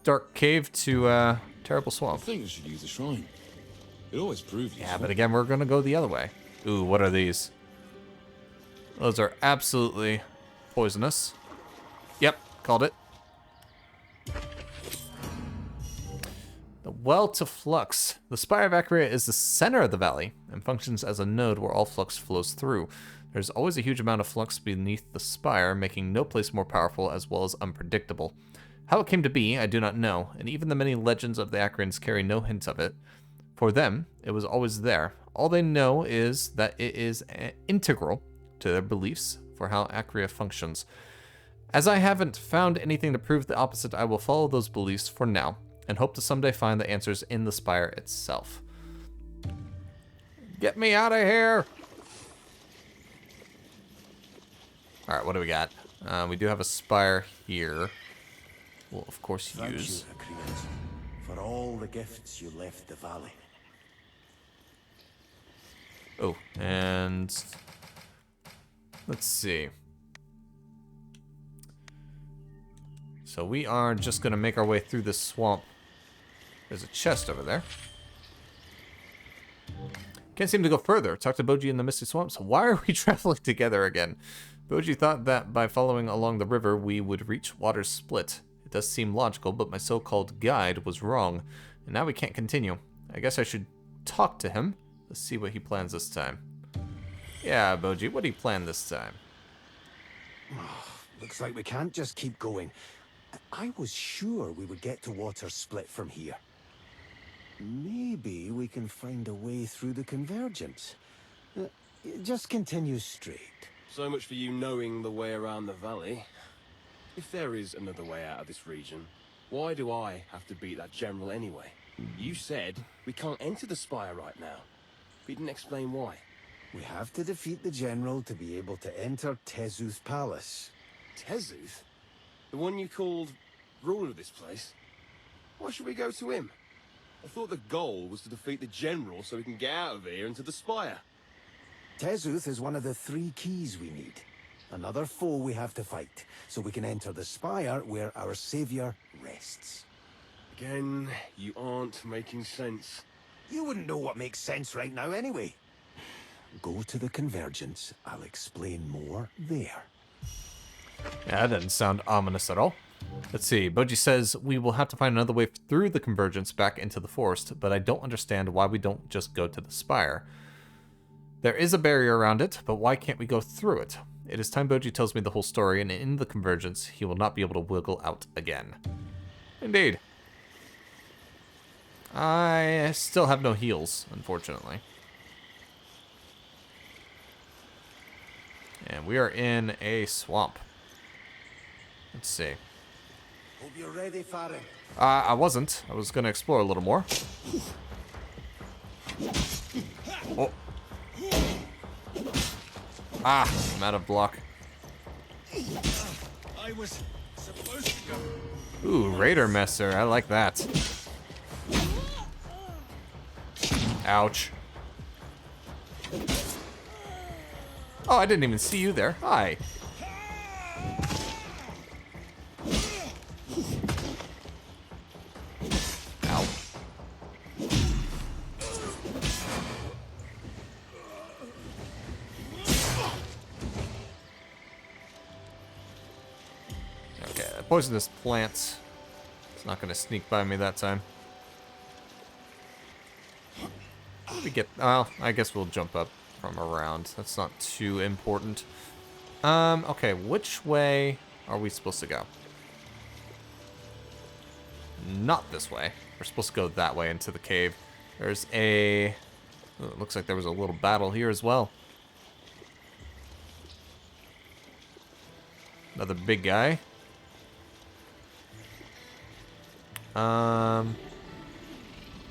dark cave to a terrible I swamp. think I should use the shrine. It always proves Yeah, but again, we're gonna go the other way. Ooh, what are these? Those are absolutely poisonous. Yep, called it. The well to flux. The Spire of Acria is the center of the valley and functions as a node where all flux flows through. There's always a huge amount of flux beneath the spire, making no place more powerful as well as unpredictable. How it came to be, I do not know, and even the many legends of the Acrians carry no hint of it. For them, it was always there. All they know is that it is integral to their beliefs for how Acria functions. As I haven't found anything to prove the opposite, I will follow those beliefs for now, and hope to someday find the answers in the spire itself. Get me out of here! Alright, what do we got? We do have a spire here. We'll, of course, Thank use. you, Acreans, for all the gifts you left the valley. Oh, and let's see. So we are just going to make our way through this swamp. There's a chest over there. Can't seem to go further. Talk to Boji in the Misty Swamps. Why are we traveling together again? Boji thought that by following along the river, we would reach Water's Split. It does seem logical, but my so-called guide was wrong. And now we can't continue. I guess I should talk to him. Let's see what he plans this time. Yeah, Boji, what do you plan this time? Looks like we can't just keep going. I was sure we would get to Water Split from here. Maybe we can find a way through the convergence. Just continue straight. So much for you knowing the way around the valley. If there is another way out of this region, why do I have to beat that general anyway? You said we can't enter the spire right now. But you didn't explain why. We have to defeat the general to be able to enter Tezuth Palace. Tezuth? The one you called ruler of this place? Why should we go to him? I thought the goal was to defeat the general so we can get out of here into the spire. Tezuth is one of the 3 keys we need. Another foe we have to fight, so we can enter the spire where our savior rests. Again, you aren't making sense. You wouldn't know what makes sense right now anyway. Go to the convergence. I'll explain more there. Yeah, that doesn't sound ominous at all. Let's see. Boji says we will have to find another way through the convergence back into the forest, but I don't understand why we don't just go to the spire. There is a barrier around it, but why can't we go through it? It is time Boji tells me the whole story, and in the convergence, he will not be able to wiggle out again. Indeed. I still have no heals, unfortunately. And we are in a swamp. Let's see. Hope you're ready, Farron. I wasn't. I was going to explore a little more. Oh. Ah, I'm out of block. I was supposed to go. Ooh, Raider Messer. I like that. Ouch. Oh, I didn't even see you there. Hi. Ow. Okay, that poisonous plant. It's not gonna sneak by me that time. We get. Well, I guess we'll jump up from around. That's not too important. Okay, which way are we supposed to go? Not this way. We're supposed to go that way into the cave. There's a... Oh, it looks like there was a little battle here as well. Another big guy.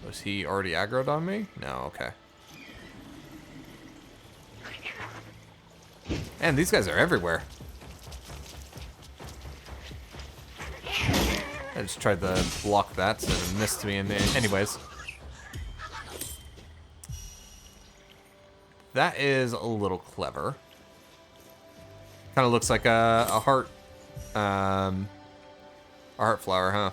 Was he already aggroed on me? No, okay. Man, these guys are everywhere. I just tried to block that and it missed me anyways. That is a little clever. Kind of looks like a heart, a heart flower, huh?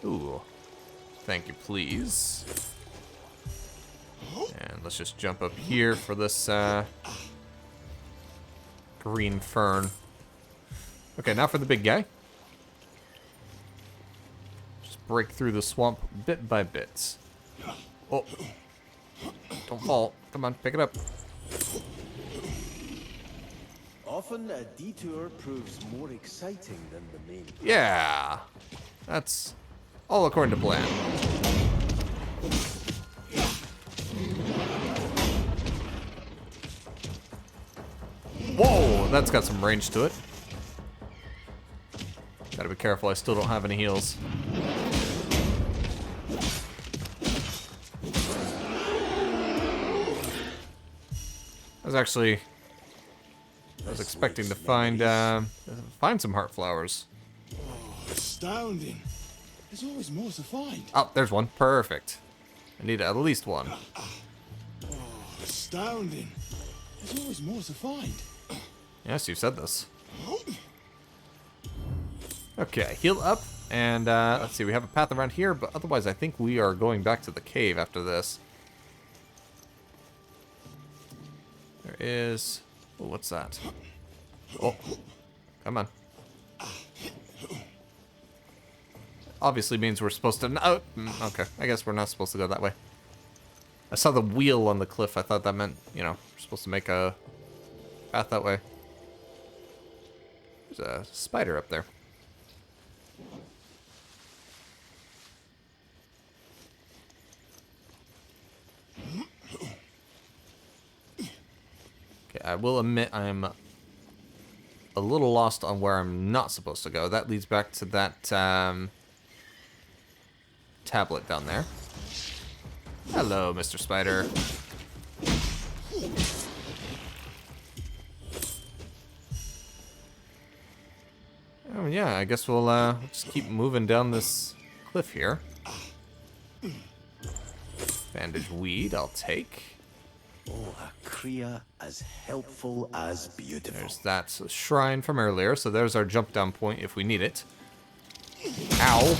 Ooh. Thank you, please. And let's just jump up here for this, green fern. Okay, now for the big guy. Just break through the swamp bit by bit. Oh. Don't fall. Come on, pick it up. Often a detour proves more exciting than the main. Yeah. That's all according to plan. Whoa, that's got some range to it. Gotta be careful, I still don't have any heals. I was expecting to find some heart flowers. Oh, astounding. There's always more to find. Oh, there's one. Perfect. I need at least one. Oh, astounding. There's always more to find. Yes, you said this. Okay, heal up, and let's see, we have a path around here, but otherwise I think we are going back to the cave after this. There is... Oh, what's that? Oh, come on. Obviously means we're supposed to... Oh, okay, I guess we're not supposed to go that way. I saw the wheel on the cliff, I thought that meant, you know, we're supposed to make a path that way. There's a spider up there. Okay, I will admit I'm a little lost on where I'm not supposed to go. That leads back to that tablet down there. Hello, Mr. Spider. Oh yeah, I guess we'll just keep moving down this cliff here. Bandage weed, I'll take. Oh, a Kriya as helpful as beautiful. There's that shrine from earlier, so there's our jump down point if we need it. Ow.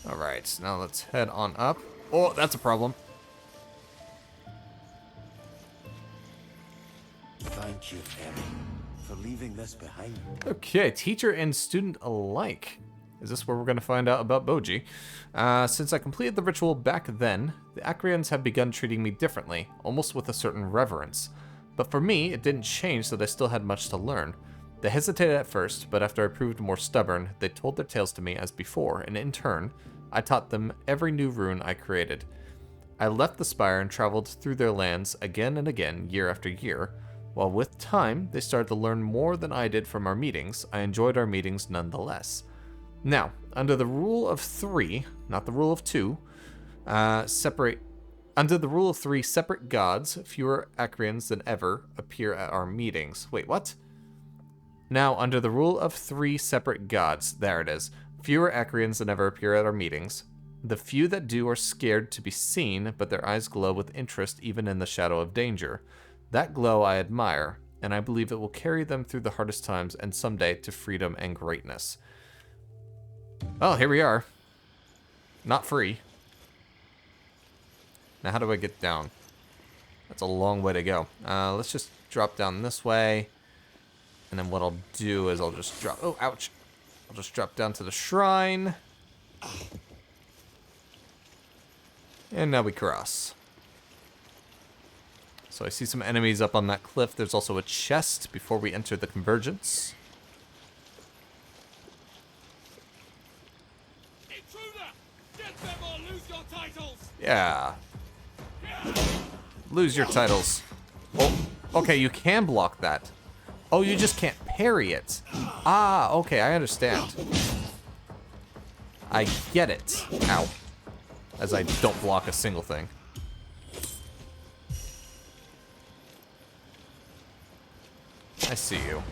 Alright, now let's head on up. Oh, that's a problem. Thank you, Emmy, for leaving this behind. Okay, teacher and student alike. Is this where we're going to find out about Boji? Since I completed the ritual back then, the Acreans have begun treating me differently, almost with a certain reverence. But for me, it didn't change that I still had much to learn. They hesitated at first, but after I proved more stubborn, they told their tales to me as before, and in turn, I taught them every new rune I created. I left the Spire and traveled through their lands again and again, year after year. While with time, they started to learn more than I did from our meetings, I enjoyed our meetings nonetheless. Now, under the rule of 3, not the rule of 2, under the rule of 3 separate gods, fewer Acreans than ever appear at our meetings. Wait, what? Now, under the rule of 3 separate gods, there it is, fewer Acreans than ever appear at our meetings. The few that do are scared to be seen, but their eyes glow with interest even in the shadow of danger. That glow I admire, and I believe it will carry them through the hardest times and someday to freedom and greatness. Well, here we are. Not free. Now, how do I get down? That's a long way to go. Let's just drop down this way. And then what I'll do is I'll just drop... Oh, ouch. I'll just drop down to the shrine. And now we cross. So I see some enemies up on that cliff. There's also a chest before we enter the convergence. Yeah. Lose your titles. Oh, okay, you can block that. Oh, you just can't parry it. Ah, okay, I understand. I get it. Ow. As I don't block a single thing. I see you.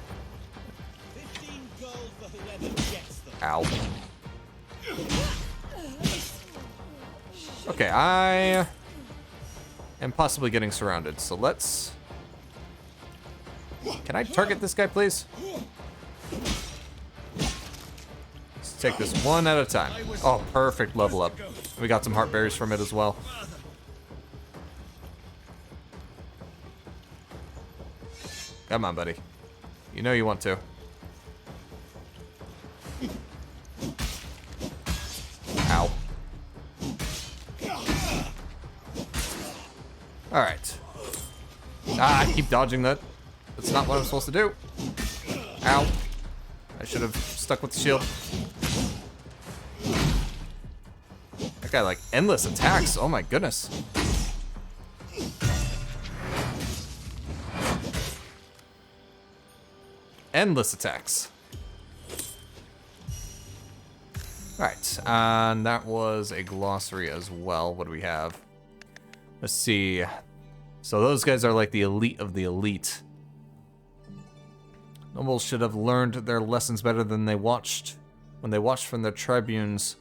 Ow. Okay, I am possibly getting surrounded, so let's... Can I target this guy, please? Let's take this one at a time. Oh, perfect level up. We got some heart berries from it as well. Come on, buddy. You know you want to. Ow. Alright. Ah, I keep dodging that. That's not what I'm supposed to do. Ow. I should have stuck with the shield. That guy, like, endless attacks. Oh my goodness. Endless attacks. Alright, and that was a glossary as well. What do we have? Let's see. So those guys are like the elite of the elite. Nobles should have learned their lessons better than they watched. When they watched from their tribunes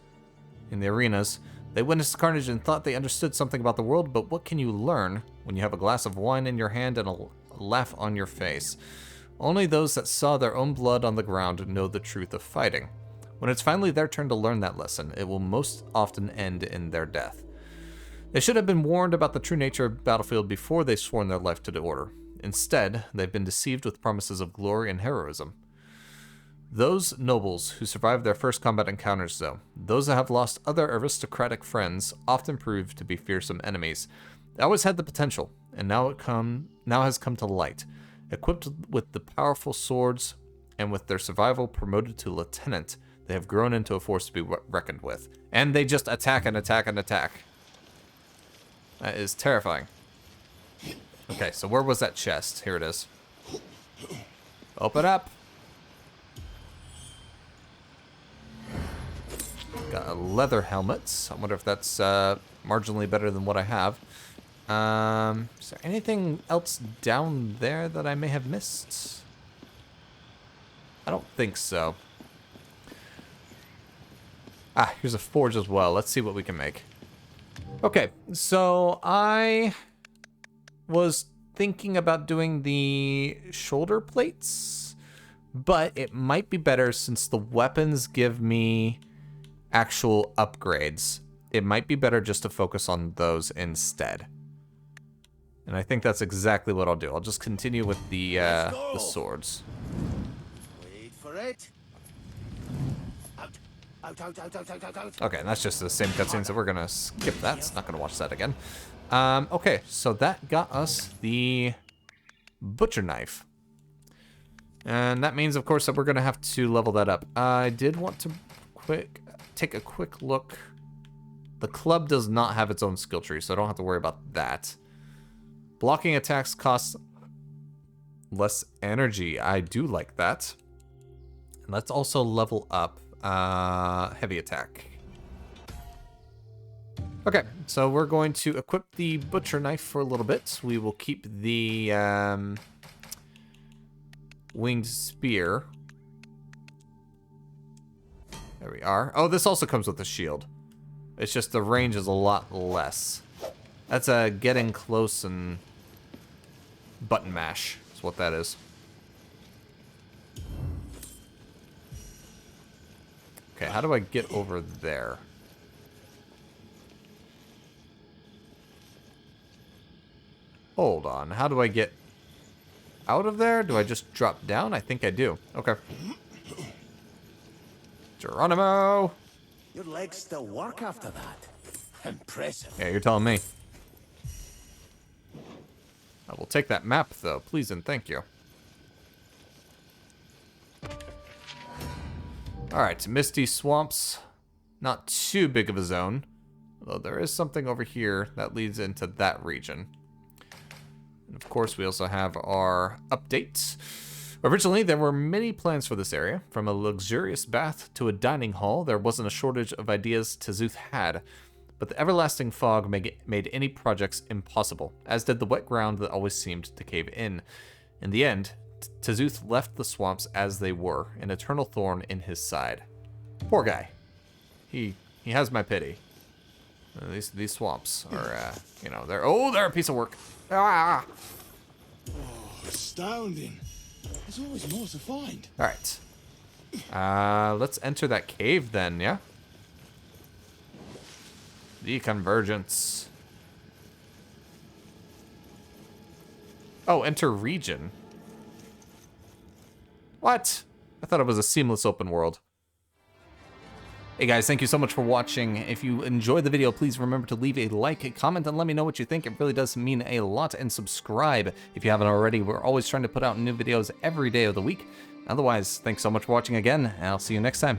in the arenas, they witnessed carnage and thought they understood something about the world, but what can you learn when you have a glass of wine in your hand and a laugh on your face? Only those that saw their own blood on the ground know the truth of fighting. When it's finally their turn to learn that lesson, it will most often end in their death. They should have been warned about the true nature of battlefield before they sworn their life to the order. Instead, they've been deceived with promises of glory and heroism. Those nobles who survived their first combat encounters, though, those that have lost other aristocratic friends, often prove to be fearsome enemies. They always had the potential, and now has come to light. Equipped with the powerful swords, and with their survival promoted to lieutenant, they have grown into a force to be reckoned with. And they just attack and attack and attack. That is terrifying. Okay, so where was that chest? Here it is. Open up. Got a leather helmet. I wonder if that's marginally better than what I have. Is there anything else down there that I may have missed? I don't think so. Ah, here's a forge as well. Let's see what we can make. Okay, so I was thinking about doing the shoulder plates, but it might be better since the weapons give me actual upgrades. It might be better just to focus on those instead. And I think that's exactly what I'll do. I'll just continue with the swords. Wait for it. Out. Okay, and that's just the same cutscene, so we're gonna skip that. It's not gonna watch that again. Okay, so that got us the butcher knife. And that means, of course, that we're gonna have to level that up. I did want to take a quick look. The club does not have its own skill tree, so I don't have to worry about that. Blocking attacks costs less energy. I do like that. And let's also level up heavy attack. Okay, so we're going to equip the butcher knife for a little bit. We will keep the winged spear. There we are. Oh, this also comes with a shield. It's just the range is a lot less. That's a getting close and button mash is what that is. Okay, how do I get over there? Hold on, how do I get out of there? Do I just drop down? I think I do. Okay. Geronimo! Your legs still work after that. Impressive. Yeah, you're telling me. I will take that map, though. Please and thank you. Alright, Misty Swamps. Not too big of a zone. Although there is something over here that leads into that region. And of course, we also have our update. Originally, there were many plans for this area. From a luxurious bath to a dining hall, there wasn't a shortage of ideas Tazuth had. But the everlasting fog made any projects impossible, as did the wet ground that always seemed to cave in. In the end, Tazuth left the swamps as they were, an eternal thorn in his side. Poor guy. He has my pity. These swamps are, you know, they're a piece of work. Ah! Oh, astounding. There's always more to find. All right. Let's enter that cave then, yeah? The convergence. Oh, enter region. What? I thought it was a seamless open world. Hey guys, thank you so much for watching. If you enjoyed the video, please remember to leave a like, a comment, and let me know what you think. It really does mean a lot. And subscribe if you haven't already. We're always trying to put out new videos every day of the week. Otherwise, thanks so much for watching again, and I'll see you next time.